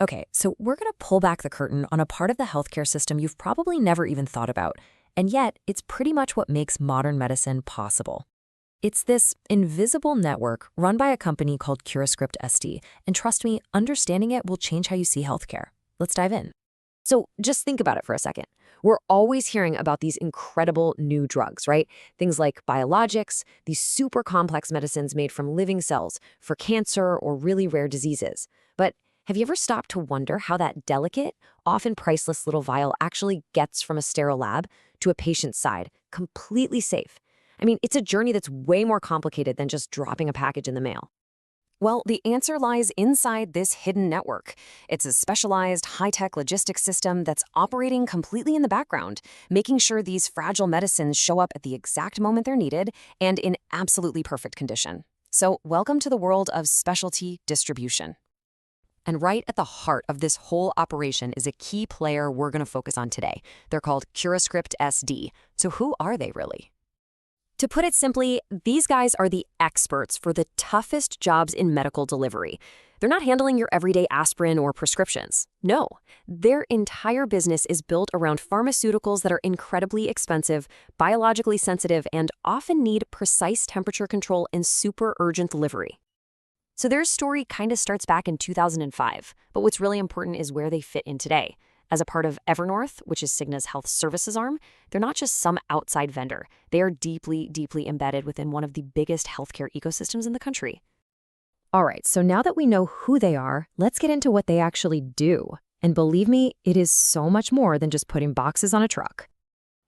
Okay, so we're going to pull back the curtain on a part of the healthcare system you've probably never even thought about, and yet it's pretty much what makes modern medicine possible. It's this invisible network run by a company called CuraScript SD, and trust me, understanding it will change how you see healthcare. Let's dive in. So just think about it for a second. We're always hearing about these incredible new drugs, right? Things like biologics, these super complex medicines made from living cells for cancer or really rare diseases. But have you ever stopped to wonder how that delicate, often priceless little vial actually gets from a sterile lab to a patient's side, completely safe? I mean, it's a journey that's way more complicated than just dropping a package in the mail. Well, the answer lies inside this hidden network. It's a specialized, high-tech logistics system that's operating completely in the background, making sure these fragile medicines show up at the exact moment they're needed and in absolutely perfect condition. So, welcome to the world of specialty distribution. And right at the heart of this whole operation is a key player we're going to focus on today. They're called CuraScript SD. So who are they really? To put it simply, these guys are the experts for the toughest jobs in medical delivery. They're not handling your everyday aspirin or prescriptions. No, their entire business is built around pharmaceuticals that are incredibly expensive, biologically sensitive, and often need precise temperature control and super urgent delivery. So their story kind of starts back in 2005, but what's really important is where they fit in today. As a part of Evernorth, which is Cigna's health services arm, they're not just some outside vendor. They are deeply, deeply embedded within one of the biggest healthcare ecosystems in the country. All right, so now that we know who they are, let's get into what they actually do. And believe me, it is so much more than just putting boxes on a truck.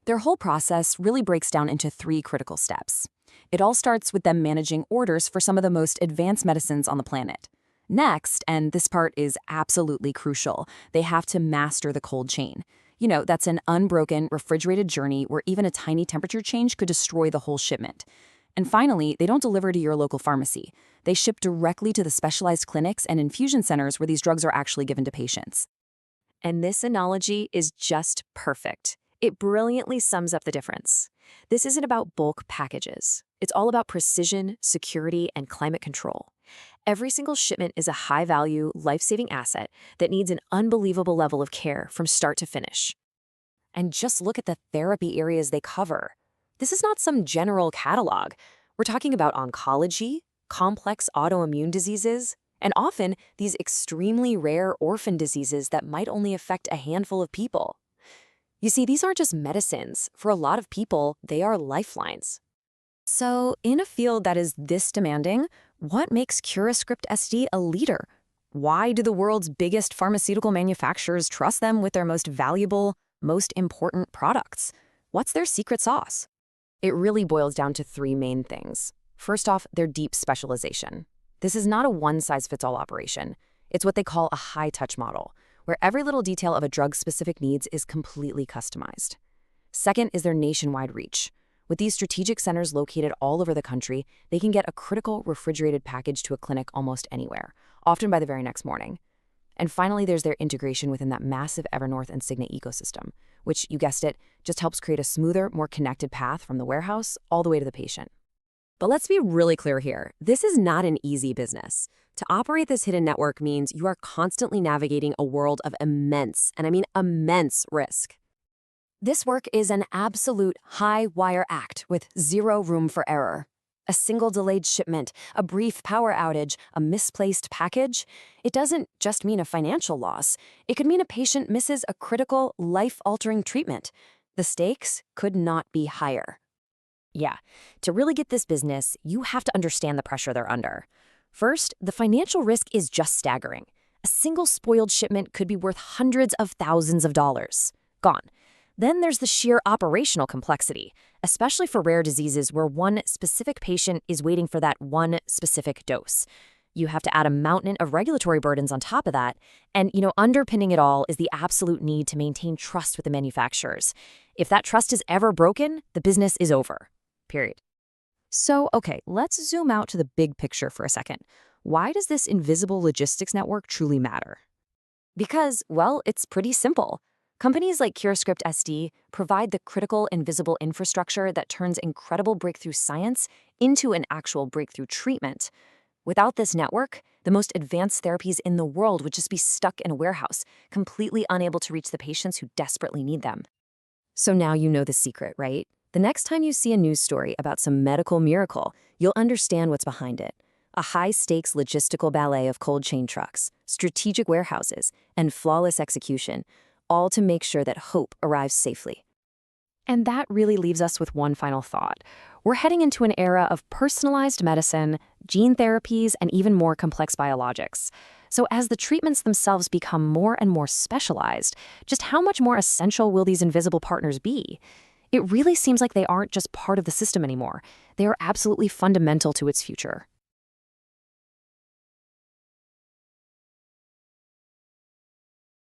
Their whole process really breaks down into 3 critical steps. It all starts with them managing orders for some of the most advanced medicines on the planet. Next, and this part is absolutely crucial, they have to master the cold chain. You know, that's an unbroken, refrigerated journey where even a tiny temperature change could destroy the whole shipment. And finally, they don't deliver to your local pharmacy. They ship directly to the specialized clinics and infusion centers where these drugs are actually given to patients. And this analogy is just perfect. It brilliantly sums up the difference. This isn't about bulk packages. It's all about precision, security, and climate control. Every single shipment is a high-value, life-saving asset that needs an unbelievable level of care from start to finish. And just look at the therapy areas they cover. This is not some general catalog. We're talking about oncology, complex autoimmune diseases, and often these extremely rare orphan diseases that might only affect a handful of people. You see, these aren't just medicines. For a lot of people, they are lifelines. So, in a field that is this demanding, what makes CuraScript SD a leader? Why do the world's biggest pharmaceutical manufacturers trust them with their most valuable, most important products? What's their secret sauce? It really boils down to 3 main things. First off, their deep specialization. This is not a one-size-fits-all operation. It's what they call a high-touch model, where every little detail of a drug's specific needs is completely customized. Second is their nationwide reach. With these strategic centers located all over the country, they can get a critical refrigerated package to a clinic almost anywhere, often by the very next morning. And finally, there's their integration within that massive Evernorth and Cigna ecosystem, which, you guessed it, just helps create a smoother, more connected path from the warehouse all the way to the patient. But let's be really clear here. This is not an easy business. To operate this hidden network means you are constantly navigating a world of immense, and I mean immense, risk. This work is an absolute high-wire act with zero room for error. A single delayed shipment, a brief power outage, a misplaced package, it doesn't just mean a financial loss. It could mean a patient misses a critical, life-altering treatment. The stakes could not be higher. Yeah, to really get this business, you have to understand the pressure they're under. First, the financial risk is just staggering. A single spoiled shipment could be worth hundreds of thousands of dollars. Gone. Then there's the sheer operational complexity, especially for rare diseases where one specific patient is waiting for that one specific dose. You have to add a mountain of regulatory burdens on top of that, and underpinning it all is the absolute need to maintain trust with the manufacturers. If that trust is ever broken, the business is over. Period. So, okay, let's zoom out to the big picture for a second. Why does this invisible logistics network truly matter? Because, well, it's pretty simple. Companies like CuraScript SD provide the critical invisible infrastructure that turns incredible breakthrough science into an actual breakthrough treatment. Without this network, The most advanced therapies in the world would just be stuck in a warehouse, completely unable to reach the patients who desperately need them. So now you know the secret, right? The next time you see a news story about some medical miracle, you'll understand what's behind it. A high-stakes logistical ballet of cold chain trucks, strategic warehouses, and flawless execution, all to make sure that hope arrives safely. And that really leaves us with one final thought. We're heading into an era of personalized medicine, gene therapies, and even more complex biologics. So as the treatments themselves become more and more specialized, just how much more essential will these invisible partners be? It really seems like they aren't just part of the system anymore. They are absolutely fundamental to its future.